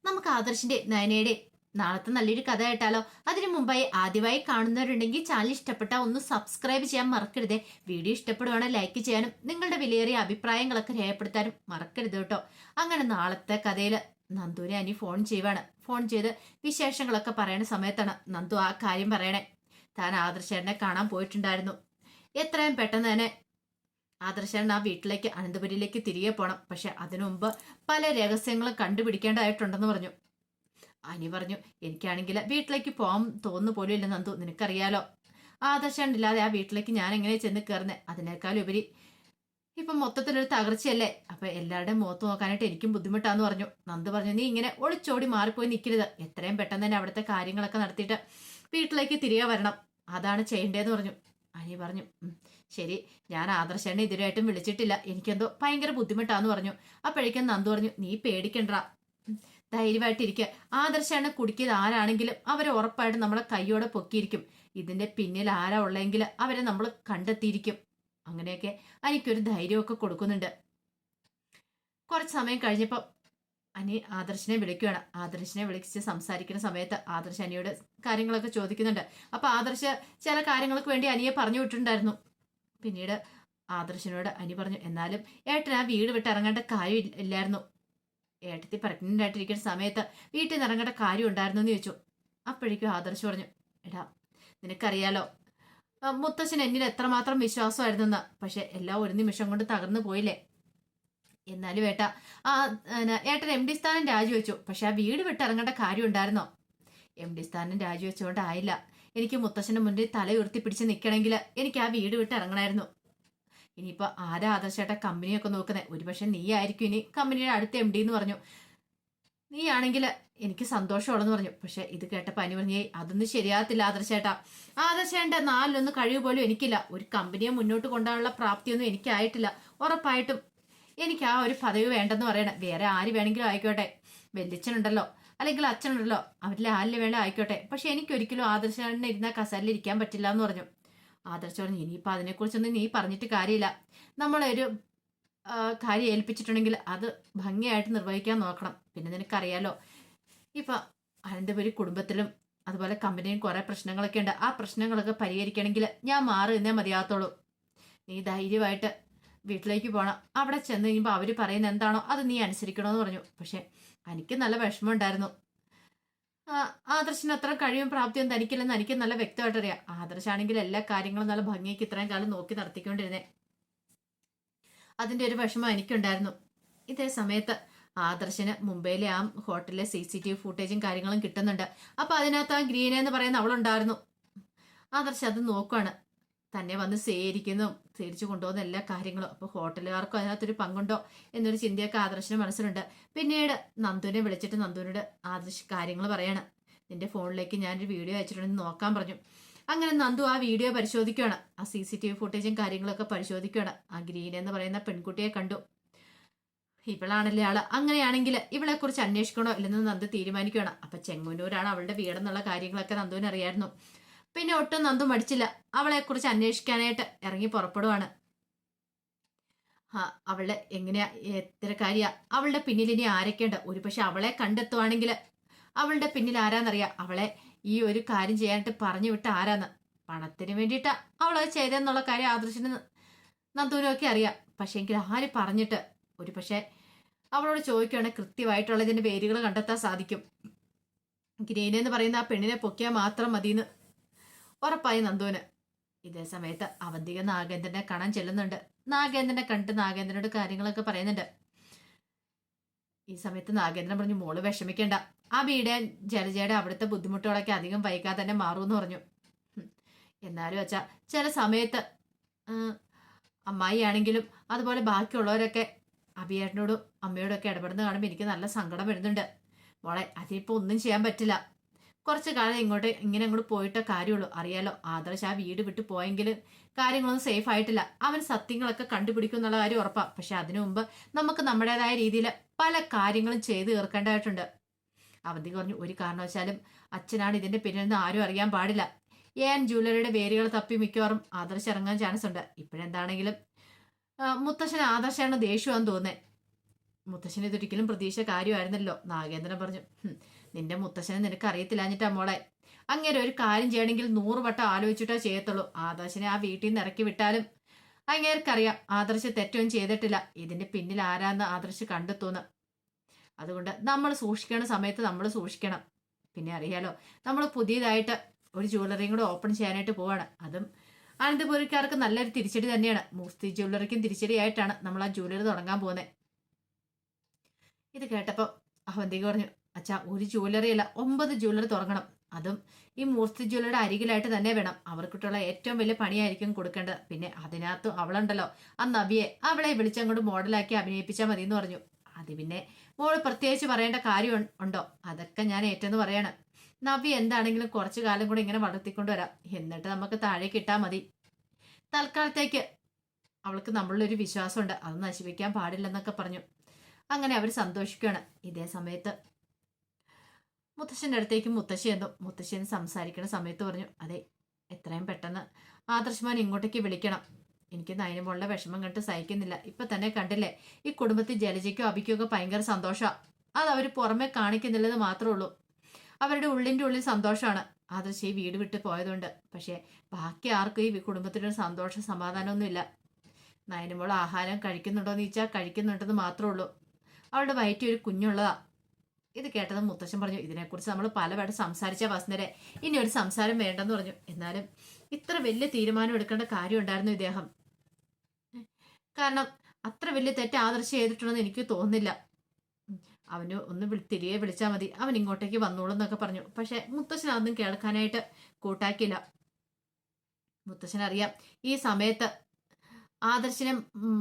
നമുക്ക് ആദർശിന്റെ നയനയുടെ നാളത്തെ നല്ലൊരു കഥ കേട്ടാലോ? അതിനു മുമ്പായി ആദ്യമായി കാണുന്നവരുണ്ടെങ്കിൽ ചാനൽ ഇഷ്ടപ്പെട്ട ഒന്ന് സബ്സ്ക്രൈബ് ചെയ്യാൻ മറക്കരുതേ. വീഡിയോ ഇഷ്ടപ്പെടുവാണെങ്കിൽ ലൈക്ക് ചെയ്യാനും നിങ്ങളുടെ വിലയേറിയ അഭിപ്രായങ്ങളൊക്കെ രേഖപ്പെടുത്താനും മറക്കരുത് കേട്ടോ. അങ്ങനെ നാളത്തെ കഥയില് നന്ദുവിനെ അനി ഫോൺ ചെയ്യുവാണ്. ഫോൺ ചെയ്ത് വിശേഷങ്ങളൊക്കെ പറയണ സമയത്താണ് നന്ദു ആ കാര്യം പറയണേ. താൻ ആദർശേട്ടനെ കാണാൻ പോയിട്ടുണ്ടായിരുന്നു. എത്രയും പെട്ടെന്ന് തന്നെ ആദർശേട്ടൻ ആ വീട്ടിലേക്ക് അനന്തപുരിയിലേക്ക് തിരികെ പോണം. പക്ഷെ അതിനു മുമ്പ് പല രഹസ്യങ്ങളും കണ്ടുപിടിക്കേണ്ടതായിട്ടുണ്ടെന്ന് പറഞ്ഞു. അനി പറഞ്ഞു, എനിക്കാണെങ്കിൽ വീട്ടിലേക്ക് പോകാൻ തോന്നുന്നു പോലും ഇല്ല നന്ദു, നിനക്കറിയാലോ. ആദർശേട്ടനില്ലാതെ ആ വീട്ടിലേക്ക് ഞാൻ എങ്ങനെ ചെന്ന് കയറുന്നത്? അതിനേക്കാൾ ഉപരി ഇപ്പൊ മൊത്തത്തിലൊരു തകർച്ചയല്ലേ. അപ്പൊ എല്ലാവരുടെയും മുഖത്ത് നോക്കാനായിട്ട് എനിക്കും ബുദ്ധിമുട്ടാന്ന് പറഞ്ഞു. നന്ദു പറഞ്ഞു, നീ ഇങ്ങനെ ഒളിച്ചോടി മാറിപ്പോയി നിൽക്കരുത്. എത്രയും പെട്ടെന്ന് തന്നെ അവിടുത്തെ കാര്യങ്ങളൊക്കെ നടത്തിയിട്ട് വീട്ടിലേക്ക് തിരികെ വരണം. അതാണ് ചെയ്യേണ്ടതെന്ന് പറഞ്ഞു. അനി പറഞ്ഞു, ശരി, ഞാൻ ആദർശേട്ടനെ ഇതിനായിട്ടും വിളിച്ചിട്ടില്ല, എനിക്കെന്തോ ഭയങ്കര ബുദ്ധിമുട്ടാന്ന് പറഞ്ഞു. അപ്പോഴേക്കും നന്ദു പറഞ്ഞു, നീ പേടിക്കണ്ട, ധൈര്യമായിട്ടിരിക്കുക. ആദർശേട്ടനെ കുടിക്കിയത് ആരാണെങ്കിലും അവരെ ഉറപ്പായിട്ട് നമ്മളെ കൈയോടെ പൊക്കിയിരിക്കും. ഇതിന്റെ പിന്നിൽ ആരാ ഉള്ളെങ്കിൽ അവരെ നമ്മൾ കണ്ടെത്തിയിരിക്കും. അങ്ങനെയൊക്കെ എനിക്കൊരു ധൈര്യമൊക്കെ കൊടുക്കുന്നുണ്ട്. കുറച്ച് സമയം കഴിഞ്ഞപ്പോൾ അനി ആദർശിനെ വിളിക്കുകയാണ്. ആദർശിനെ വിളിച്ച് സംസാരിക്കുന്ന സമയത്ത് ആദർശ് അനിയോട് കാര്യങ്ങളൊക്കെ ചോദിക്കുന്നുണ്ട്. അപ്പൊ ആദർശ് ചില കാര്യങ്ങൾക്ക് വേണ്ടി അനിയെ പറഞ്ഞു വിട്ടിട്ടുണ്ടായിരുന്നു. പിന്നീട് ആദർശിനോട് അനി പറഞ്ഞു, എന്നാലും ഏട്ടൻ ആ വീട് വിട്ട് ഇറങ്ങേണ്ട കാര്യം ഇല്ലായിരുന്നു. ഏട്ടത്തി പ്രഗ്നന്റ് ആയിട്ടിരിക്കുന്ന സമയത്ത് വീട്ടിൽ നിന്ന് ഇറങ്ങേണ്ട കാര്യം ഉണ്ടായിരുന്നു എന്ന് ചോദിച്ചു. അപ്പോഴേക്കും ആദർശ് പറഞ്ഞു, എടാ നിനക്കറിയാലോ മുത്തശ്ശൻ എന്നിൽ എത്രമാത്രം വിശ്വാസമായിരുന്നെന്ന്. പക്ഷെ എല്ലാം ഒരു നിമിഷം കൊണ്ട് തകർന്നു പോയില്ലേ. എന്നാലും ഏട്ടൻ എം ഡി സ്ഥാനം രാജിവെച്ചു. പക്ഷെ ആ വീട് വിട്ടിറങ്ങേണ്ട കാര്യം ഉണ്ടായിരുന്നോ? എം ഡി സ്ഥാനം രാജിവെച്ചുകൊണ്ടായില്ല. എനിക്ക് മുത്തശ്ശന്റെ മുന്നിൽ തല ഉയർത്തി പിടിച്ച് നിൽക്കണമെങ്കിൽ എനിക്ക് ആ വീട് വിട്ട് ഇറങ്ങണമായിരുന്നു. ഇനിയിപ്പോ ആരാ ആദർശേട്ട കമ്പനിയൊക്കെ നോക്കുന്നത്? ഒരുപക്ഷെ നീ ആയിരിക്കും ഇനി കമ്പനിയുടെ അടുത്ത എം ഡി എന്ന് പറഞ്ഞു. നീ ആണെങ്കിൽ എനിക്ക് സന്തോഷമുള്ളെന്ന് പറഞ്ഞു. പക്ഷെ ഇത് കേട്ടപ്പോ അനി പറഞ്ഞേ, അതൊന്നും ശരിയാകത്തില്ല ആദർശേട്ടാ. ആദർശേട്ടന്റെ നാലിലൊന്നും കഴിവ് പോലും എനിക്കില്ല. ഒരു കമ്പനിയെ മുന്നോട്ട് കൊണ്ടുപോകാനുള്ള പ്രാപ്തിയൊന്നും എനിക്കായിട്ടില്ല. ഉറപ്പായിട്ടും എനിക്ക് ആ ഒരു പദവി വേണ്ടെന്ന് പറയണേ. വേറെ ആര് വേണമെങ്കിലും ആയിക്കോട്ടെ, വല്യച്ഛനുണ്ടല്ലോ അല്ലെങ്കിൽ അച്ഛനുണ്ടല്ലോ, അവരിലെ ആരില് വേണ്ട ആയിക്കോട്ടെ. പക്ഷെ എനിക്കൊരിക്കലും ആദർശേട്ടനെ ഇരുന്ന കസലിൽ ഇരിക്കാൻ പറ്റില്ല എന്ന് പറഞ്ഞു. ആദർശ് പറഞ്ഞു, ഇനിയിപ്പോൾ അതിനെക്കുറിച്ചൊന്നും നീ പറഞ്ഞിട്ട് കാര്യമില്ല. നമ്മളൊരു കാര്യം ഏൽപ്പിച്ചിട്ടുണ്ടെങ്കിൽ അത് ഭംഗിയായിട്ട് നിർവഹിക്കാൻ നോക്കണം. പിന്നെ നിനക്കറിയാലോ ഇപ്പൊ അനന്തപുരി കുടുംബത്തിലും അതുപോലെ കമ്പനിയും കുറെ പ്രശ്നങ്ങളൊക്കെ ഉണ്ട്. ആ പ്രശ്നങ്ങളൊക്കെ പരിഹരിക്കണമെങ്കിൽ ഞാൻ മാറുന്നേ മതിയാകത്തുള്ളൂ. നീ ധൈര്യമായിട്ട് വീട്ടിലേക്ക് പോകണം. അവിടെ ചെന്ന് കഴിയുമ്പോൾ അവർ പറയുന്ന എന്താണോ അത് നീ അനുസരിക്കണമെന്ന് പറഞ്ഞു. പക്ഷെ എനിക്ക് നല്ല വിഷമം ഉണ്ടായിരുന്നു. ആദർശിന് അത്ര കഴിവും പ്രാപ്തിയും തനിക്കില്ലെന്ന് എനിക്ക് നല്ല വ്യക്തമായിട്ട് അറിയാം. ആദർശാണെങ്കിൽ എല്ലാ കാര്യങ്ങളും നല്ല ഭംഗിക്ക് ഇത്രയും കാലം നോക്കി നടത്തിക്കൊണ്ടിരുന്നേ. അതിന്റെ ഒരു വിഷമം എനിക്കുണ്ടായിരുന്നു. ഇതേ സമയത്ത് ആദർശന് മുംബൈയിലെ ആ ഹോട്ടലിലെ CCTV ഫുട്ടേജും കാര്യങ്ങളും കിട്ടുന്നുണ്ട്. അപ്പൊ അതിനകത്ത് ആ ഗ്രീന എന്ന് പറയുന്ന അവളുണ്ടായിരുന്നു. ആദർശ് അത് നോക്കുകയാണ്. തന്നെ വന്ന് സ്വീകരിക്കുന്നതും തിരിച്ചു കൊണ്ടുപോകുന്ന എല്ലാ കാര്യങ്ങളും. അപ്പൊ ഹോട്ടലുകാർക്കും അതിനകത്തൊരു പങ്കുണ്ടോ എന്നൊരു ചിന്തയൊക്കെ ആദർശന് മനസ്സിലുണ്ട്. പിന്നീട് നന്ദുവിനെ വിളിച്ചിട്ട് നന്ദുവിനോട് ആദർശ് കാര്യങ്ങൾ പറയാണ്. നിന്റെ ഫോണിലേക്ക് ഞാനൊരു വീഡിയോ അയച്ചിട്ടുണ്ടെന്ന് നോക്കാൻ പറഞ്ഞു. അങ്ങനെ നന്ദു ആ വീഡിയോ പരിശോധിക്കുകയാണ്. ആ CCTV ഫുട്ടേജും കാര്യങ്ങളൊക്കെ പരിശോധിക്കുകയാണ്. ആ ഗ്രീൻ എന്ന് പറയുന്ന പെൺകുട്ടിയെ കണ്ടു. ഇവളാണല്ലേ ആള്. അങ്ങനെയാണെങ്കിൽ ഇവളെ കുറിച്ച് അന്വേഷിക്കണോ ഇല്ലെന്ന് നന്ദു തീരുമാനിക്കുകയാണ്. അപ്പൊ ചെങ്ങന്നൂരാണ് അവളുടെ വീടെന്നുള്ള കാര്യങ്ങളൊക്കെ നന്ദുവിന് അറിയായിരുന്നു. പിന്നെ ഒട്ടും നന്ദു മടിച്ചില്ല. അവളെ കുറിച്ച് അന്വേഷിക്കാനായിട്ട് ഇറങ്ങി പുറപ്പെടുവാണ്. അവള് എങ്ങനെയാ, എത്ര കാര്യ, അവളുടെ പിന്നിൽ ഇനി ആരൊക്കെയുണ്ട്? ഒരുപക്ഷെ അവളെ കണ്ടെത്തുവാണെങ്കിൽ അവളുടെ പിന്നിൽ ആരാന്നറിയാം. അവളെ ഈ ഒരു കാര്യം ചെയ്യാനായിട്ട് പറഞ്ഞു വിട്ട ആരാന്ന്. പണത്തിന് വേണ്ടിയിട്ടാ അവളത് ചെയ്തെന്നുള്ള കാര്യം ആദർശിന് നന്ദുവിനൊക്കെ അറിയാം. പക്ഷെ എങ്കിൽ ആര് പറഞ്ഞിട്ട് ഒരു പക്ഷെ അവളോട് ചോദിക്കുകയാണെങ്കിൽ കൃത്യമായിട്ടുള്ളതിന്റെ പേരുകൾ കണ്ടെത്താൻ സാധിക്കും. ഗ്രീന എന്ന് പറയുന്ന ആ പെണ്ണിനെ പൊക്കിയാൽ മാത്രം മതിയെന്ന് ഉറപ്പായി നന്ദുവിന്. ഇതേ സമയത്ത് അവന്തിക നാഗേന്ദ്രനെ കാണാൻ ചെല്ലുന്നുണ്ട്. നാഗേന്ദ്രനെ കണ്ട് നാഗേന്ദ്രനോട് കാര്യങ്ങളൊക്കെ പറയുന്നുണ്ട്. ഈ സമയത്ത് നാഗേന്ദ്രൻ പറഞ്ഞു, മോള് വിഷമിക്കേണ്ട, ആ വീട് ജലജയുടെ അവിടുത്തെ ബുദ്ധിമുട്ടുകളൊക്കെ അധികം വൈകാതെ തന്നെ മാറുമെന്ന് പറഞ്ഞു. എന്നാലും വെച്ചാ ചില സമയത്ത് അമ്മായി ആണെങ്കിലും അതുപോലെ ബാക്കിയുള്ളവരൊക്കെ അഭിയേട്ടനോടും അമ്മയോടും ഒക്കെ ഇടപെടുന്ന കാണുമ്പോൾ എനിക്ക് നല്ല സങ്കടം വരുന്നുണ്ട് മോളെ. അതിപ്പോ ഒന്നും ചെയ്യാൻ പറ്റില്ല. കുറച്ച് കാലം ഇങ്ങനെ അങ്ങോട്ട് പോയിട്ടേ കാര്യമുള്ളൂ. അറിയാലോ ആദർശ് ആ വീട് വിട്ട് പോയെങ്കിൽ കാര്യങ്ങളൊന്നും സേഫ് ആയിട്ടില്ല. അവൻ സത്യങ്ങളൊക്കെ കണ്ടുപിടിക്കും എന്നുള്ള കാര്യം ഉറപ്പാ. പക്ഷെ അതിനു മുമ്പ് നമുക്ക് നമ്മുടേതായ രീതിയിൽ പല കാര്യങ്ങളും ചെയ്തു തീർക്കേണ്ടതായിട്ടുണ്ട്. അവധി പറഞ്ഞു, ഒരു കാരണവശാലും അച്ഛനാണ് ഇതിന്റെ പിന്നിൽ ആരും അറിയാൻ പാടില്ല. ജ്വല്ലറിയുടെ വേരുകൾ തപ്പി മിക്കവാറും ആദർശ് ഇറങ്ങാൻ ചാൻസ് ഉണ്ട്. ഇപ്പോഴെന്താണെങ്കിലും മുത്തശ്ശൻ ആദർശാണ് ദേഷ്യമാണെന്ന് തോന്നേ. മുത്തശ്ശന് ഇതൊരിക്കലും പ്രതീക്ഷ കാര്യമായിരുന്നല്ലോ. നാഗേന്ദ്രൻ പറഞ്ഞു, നിന്റെ മുത്തശ്ശനെ നിനക്ക് അറിയത്തില്ലാഞ്ഞിട്ടാ മോളെ. അങ്ങനെ ഒരു കാര്യം ചെയ്യണമെങ്കിൽ 100 വട്ടം ആലോചിച്ചിട്ടേ ചെയ്യത്തുള്ളൂ. ആദർശനെ ആ വീട്ടിൽ നിന്ന് ഇറക്കി വിട്ടാലും അങ്ങേർക്കറിയാം ആദർശ് തെറ്റൊന്നും ചെയ്തിട്ടില്ല. ഇതിന്റെ പിന്നിൽ ആരാന്ന് ആദർശ് കണ്ടെത്തുന്നു. അതുകൊണ്ട് നമ്മൾ സൂക്ഷിക്കേണ്ട സമയത്ത് നമ്മൾ സൂക്ഷിക്കണം. പിന്നെ അറിയാലോ, നമ്മൾ പുതിയതായിട്ട് ഒരു ജ്വല്ലറിയും കൂടെ ഓപ്പൺ ചെയ്യാനായിട്ട് പോവാണ്. അതും അനന്തപുരിക്കാർക്ക് നല്ലൊരു തിരിച്ചടി തന്നെയാണ്. മൂർത്തി ജ്വല്ലറിക്കും തിരിച്ചടിയായിട്ടാണ് നമ്മൾ ആ ജ്വല്ലറി തുടങ്ങാൻ പോകുന്നത്. ഇത് കേട്ടപ്പോൾ അവന്തിക പറഞ്ഞു, അച്ഛാ, ഒരു ജ്വല്ലറി അല്ല 9 ജ്വല്ലറി തുടങ്ങണം. അതും ഈ മൂർത്തി ജ്വല്ലറിയുടെ അരികിലായിട്ട് തന്നെ വേണം. അവർക്കിട്ടുള്ള ഏറ്റവും വലിയ പണിയായിരിക്കും കൊടുക്കേണ്ടത്. പിന്നെ അതിനകത്ത് അവളുണ്ടല്ലോ, ആ നവ്യെ, അവളെ വിളിച്ചങ്ങോട്ട് മോഡലാക്കി അഭിനയിപ്പിച്ചാൽ മതി എന്ന് പറഞ്ഞു. അത് പിന്നെ മോള് പ്രത്യേകിച്ച് പറയേണ്ട കാര്യം ഉണ്ടോ? അതൊക്കെ ഞാൻ ഏറ്റെന്ന് പറയാണ്. നവ്യ എന്താണെങ്കിലും കുറച്ചു കാലം കൂടെ ഇങ്ങനെ വളർത്തിക്കൊണ്ടുവരാം. എന്നിട്ട് നമുക്ക് താഴേക്ക് ഇട്ടാൽ മതി. തൽക്കാലത്തേക്ക് അവൾക്ക് നമ്മളിലൊരു വിശ്വാസമുണ്ട്, അത് നശിപ്പിക്കാൻ പാടില്ലെന്നൊക്കെ പറഞ്ഞു. അങ്ങനെ അവർ സന്തോഷിക്കുകയാണ്. ഇതേ സമയത്ത് മുത്തശ്ശൻ്റെ അടുത്തേക്ക് മുത്തശ്ശി എന്തോ മുത്തശ്ശിന് സംസാരിക്കുന്ന സമയത്ത് പറഞ്ഞു, അതെ, എത്രയും പെട്ടെന്ന് ആദർശമാൻ ഇങ്ങോട്ടേക്ക് വിളിക്കണം. എനിക്ക് നയനമോളുടെ വിഷമം കണ്ടിട്ട് സഹിക്കുന്നില്ല. ഇപ്പൊ തന്നെ കണ്ടില്ലേ, ഈ കുടുംബത്തിൽ ജലജയ്ക്കോ അബിക്കോ ഒക്കെ ഭയങ്കര സന്തോഷമാണ്. അത് അവർ പുറമെ കാണിക്കുന്നില്ലെന്ന് മാത്രമേ ഉള്ളൂ. അവരുടെ ഉള്ളിൻ്റെ ഉള്ളിൽ സന്തോഷമാണ് ആദർശ് ഈ വീട് വിട്ട് പോയതുകൊണ്ട്. പക്ഷേ ബാക്കി ആർക്കും ഈ കുടുംബത്തിനൊരു സന്തോഷം സമാധാനമൊന്നുമില്ല. നയനമോൾ ആഹാരം കഴിക്കുന്നുണ്ടോയെന്ന് ചോദിച്ചാൽ കഴിക്കുന്നുണ്ടെന്ന് മാത്രമേ ഉള്ളൂ. അവളുടെ വയറ്റിൽ ഒരു കുഞ്ഞുള്ളതാ. ഇത് കേട്ടത് മുത്തശ്ശൻ പറഞ്ഞു, ഇതിനെക്കുറിച്ച് നമ്മൾ പലവട്ടം സംസാരിച്ച വസുന്ധരെ, ഇനി ഒരു സംസാരം വേണ്ടെന്ന് പറഞ്ഞു. എന്നാലും ഇത്ര വലിയ തീരുമാനം എടുക്കേണ്ട കാര്യം ഉണ്ടായിരുന്നു ഇദ്ദേഹം. കാരണം അത്ര വലിയ തെറ്റ് ആദർശം ചെയ്തിട്ടുണ്ടെന്ന് എനിക്ക് തോന്നുന്നില്ല. അവന് ഒന്ന് തിരികെ വിളിച്ചാൽ മതി, അവൻ ഇങ്ങോട്ടേക്ക് വന്നോളൂ എന്നൊക്കെ പറഞ്ഞു. പക്ഷെ മുത്തശ്ശൻ അതൊന്നും കേൾക്കാനായിട്ട് കൂട്ടാക്കിയില്ല. മുത്തശ്ശൻ അറിയാം, ഈ സമയത്ത് ആദർശിനെ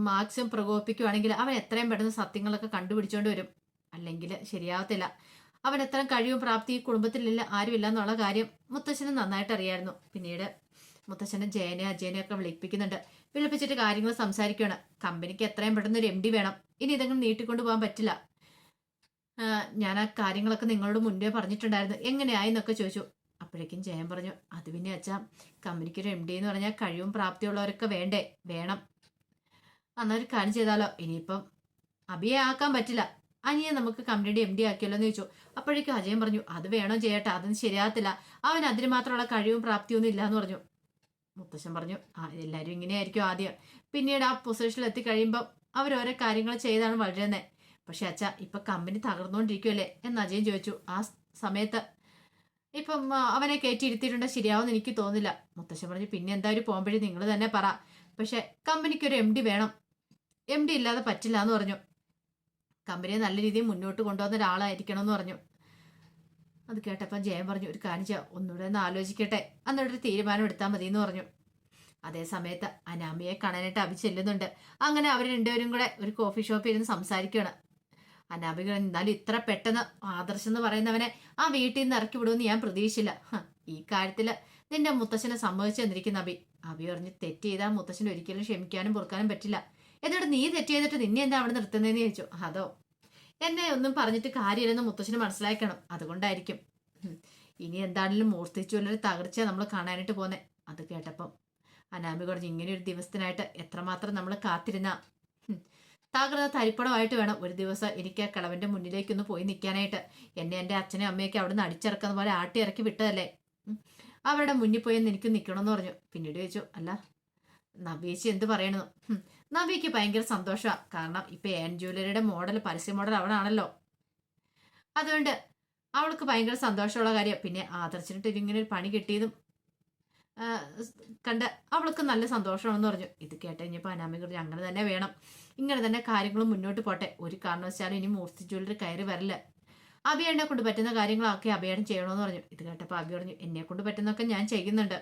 മാക്സിമം പ്രകോപിപ്പിക്കുകയാണെങ്കിൽ അവൻ എത്രയും പെട്ടെന്ന് സത്യങ്ങളൊക്കെ കണ്ടുപിടിച്ചോണ്ട് വരും. അല്ലെങ്കിൽ ശരിയാവത്തില്ല. അവൻ എത്ര കഴിവും പ്രാപ്തി ഈ കുടുംബത്തിലില്ല, ആരുമില്ല എന്നുള്ള കാര്യം മുത്തശ്ശന് നന്നായിട്ട് അറിയായിരുന്നു. പിന്നീട് മുത്തശ്ശനെ ജയനെ അജയനെയൊക്കെ വിളിപ്പിക്കുന്നുണ്ട്. വിളിപ്പിച്ചിട്ട് കാര്യങ്ങൾ സംസാരിക്കുകയാണ്. കമ്പനിക്ക് എത്രയും പെട്ടെന്ന് ഒരു MD വേണം. ഇനി ഇതെങ്കിലും നീട്ടിക്കൊണ്ടു പോകാൻ പറ്റില്ല. ഞാൻ ആ കാര്യങ്ങളൊക്കെ നിങ്ങളോട് മുന്നേ പറഞ്ഞിട്ടുണ്ടായിരുന്നു, എങ്ങനെയായി എന്നൊക്കെ ചോദിച്ചു. അപ്പോഴേക്കും ജയൻ പറഞ്ഞു, അത് പിന്നെ അച്ഛാ, കമ്പനിക്ക് ഒരു MD എന്ന് പറഞ്ഞാൽ കഴിവും പ്രാപ്തിയുള്ളവരൊക്കെ വേണം. അന്നൊരു കാര്യം ചെയ്താലോ, ഇനിയിപ്പം അബിയെ ആക്കാൻ പറ്റില്ല, അനിയെ നമുക്ക് കമ്പനിയുടെ MD ആക്കിയല്ലോ എന്ന് ചോദിച്ചു. അപ്പോഴേക്കും അജയൻ പറഞ്ഞു, അത് വേണോ ചെയ്യട്ടെ, അതൊന്നും ശരിയാകത്തില്ല, അവൻ അതിന് മാത്രമുള്ള കഴിവും പ്രാപ്തിയൊന്നും ഇല്ല എന്ന് പറഞ്ഞു. മുത്തശ്ശൻ പറഞ്ഞു, എല്ലാവരും ഇങ്ങനെയായിരിക്കും ആദ്യം, പിന്നീട് ആ പൊസിഷനിൽ എത്തിക്കഴിയുമ്പോൾ അവരോരോ കാര്യങ്ങൾ ചെയ്താണ് വളരുന്നത്. പക്ഷെ അച്ഛാ, ഇപ്പൊ കമ്പനി തകർന്നുകൊണ്ടിരിക്കുമല്ലേ എന്ന് അജയൻ ചോദിച്ചു. ആ സമയത്ത് ഇപ്പം അവനെ കയറ്റിയിരുത്തിയിട്ടുണ്ട്, ശരിയാവുമെന്ന് എനിക്ക് തോന്നില്ല. മുത്തശ്ശൻ പറഞ്ഞു, പിന്നെ എന്തായാലും പോകുമ്പോഴേ നിങ്ങൾ തന്നെ പറ, പക്ഷെ കമ്പനിക്ക് ഒരു MD വേണം, MD ഇല്ലാതെ പറ്റില്ല എന്ന് പറഞ്ഞു. കമ്പനിയെ നല്ല രീതിയിൽ മുന്നോട്ട് കൊണ്ടുവന്ന ഒരാളായിരിക്കണം എന്ന് പറഞ്ഞു. അത് കേട്ടപ്പം ജയൻ പറഞ്ഞു, ഒരു കാര്യം ചെയ്യാം, ഒന്നുകൂടെ ഒന്ന് ആലോചിക്കട്ടെ, എന്നിട്ടൊരു തീരുമാനം എടുത്താൽ മതി എന്ന് പറഞ്ഞു. അതേ സമയത്ത് അനാമിയെ കാണാനായിട്ട് അഭി ചെല്ലുന്നുണ്ട്. അങ്ങനെ അവർ രണ്ടുപേരും കൂടെ ഒരു കോഫി ഷോപ്പിൽ ഇരുന്ന് സംസാരിക്കുകയാണ്. അനാമിക, എന്നാലും ഇത്ര പെട്ടെന്ന് ആദർശം എന്ന് പറയുന്നവനെ ആ വീട്ടിൽ നിന്ന് ഇറക്കി വിടുമെന്ന് ഞാൻ പ്രതീക്ഷിച്ചില്ല. ഈ കാര്യത്തിൽ നിന്റെ മുത്തശ്ശനെ സമ്മതിച്ചു തന്നിരിക്കുന്ന അബി പറഞ്ഞ്, തെറ്റ് ചെയ്താൽ മുത്തശ്ശന് ഒരിക്കലും ക്ഷമിക്കാനും പൊറുക്കാനും പറ്റില്ല. എന്നിട്ട് നീ തെറ്റ് ചെയ്തിട്ട് നിന്നെ എന്താ അവിടെ നിർത്തുന്നതെന്ന് ചോദിച്ചു. അതോ, എന്നെ ഒന്നും പറഞ്ഞിട്ട് കാര്യമില്ലെന്ന് മുത്തശ്ശന് മനസ്സിലാക്കണം, അതുകൊണ്ടായിരിക്കും. ഇനി എന്താണെങ്കിലും മൂർത്തി ജ്വല്ലറി തകർച്ച നമ്മൾ കാണാനായിട്ട് പോന്നെ. അത് കേട്ടപ്പം അനാമിക പറഞ്ഞു, ഇങ്ങനെ ഒരു ദിവസത്തിനായിട്ട് എത്രമാത്രം നമ്മൾ കാത്തിരുന്ന, തകർന്ന തരിപ്പണമായിട്ട് വേണം ഒരു ദിവസം എനിക്ക് ആ കിളവന്റെ മുന്നിലേക്കൊന്ന് പോയി നിൽക്കാനായിട്ട്. എന്നെ എൻ്റെ അച്ഛനും അമ്മയൊക്കെ അവിടെ നിന്ന് അടിച്ചിറക്കുന്ന പോലെ ആട്ടി ഇറക്കി വിട്ടതല്ലേ, അവരുടെ മുന്നിൽ പോയി എനിക്ക് നിൽക്കണമെന്ന് പറഞ്ഞു. പിന്നീട് ചോദിച്ചു, അല്ല നവ്യേച്ചി എന്ത് പറയണു? നവ്യക്ക് ഭയങ്കര സന്തോഷമാണ്. കാരണം ഇപ്പൊ AN ജ്വല്ലറിയുടെ മോഡൽ, പരസ്യ മോഡൽ അവളാണല്ലോ. അതുകൊണ്ട് അവൾക്ക് ഭയങ്കര സന്തോഷമുള്ള കാര്യം. പിന്നെ ആദർശിനിട്ട് ഇങ്ങനെ ഒരു പണി കിട്ടിയതും കണ്ട് അവൾക്ക് നല്ല സന്തോഷമാണെന്ന് പറഞ്ഞു. ഇത് കേട്ട് കഴിഞ്ഞപ്പോൾ അനാമിക പറഞ്ഞു, അങ്ങനെ തന്നെ വേണം, ഇങ്ങനെ തന്നെ കാര്യങ്ങളും മുന്നോട്ട് പോട്ടെ, ഒരു കാരണവശാലും ഇനി മൂർത്തി ജ്വല്ലറി കയറി വരില്ല. അഭിയേണ്ണെ കൊണ്ട് പറ്റുന്ന കാര്യങ്ങളൊക്കെ അഭിയേട്ടൻ ചെയ്യണമെന്ന് പറഞ്ഞു. ഇത് കേട്ടപ്പോൾ അഭി പറഞ്ഞു, എന്നെ കൊണ്ട് പറ്റുന്നതൊക്കെ ഞാൻ ചെയ്യുന്നുണ്ട്.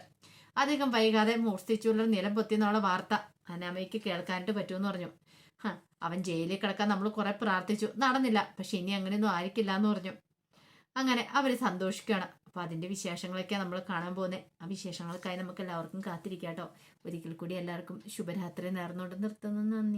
അധികം വൈകാതെ മൂർത്തി ജ്വല്ലറി നിലം പൊത്തിയെന്നുള്ള വാർത്ത അനാമയ്ക്ക് കേൾക്കാനായിട്ട് പറ്റുമെന്ന് പറഞ്ഞു. അവൻ ജയിലിൽ കിടക്കാൻ നമ്മൾ കുറെ പ്രാർത്ഥിച്ചു, നടന്നില്ല, പക്ഷെ ഇനി അങ്ങനെയൊന്നും ആയിരിക്കില്ല എന്ന് പറഞ്ഞു. അങ്ങനെ അവർ സന്തോഷിക്കുകയാണ്. അപ്പോൾ അതിൻ്റെ വിശേഷങ്ങളൊക്കെ നമ്മൾ കാണാൻ പോകുന്നത്. ആ വിശേഷങ്ങൾക്കായി നമുക്ക് എല്ലാവർക്കും കാത്തിരിക്കാം കേട്ടോ. ഒരിക്കൽ കൂടി എല്ലാവർക്കും ശുഭരാത്രി നേർന്നുകൊണ്ട് നിർത്തുന്നു. നന്ദി.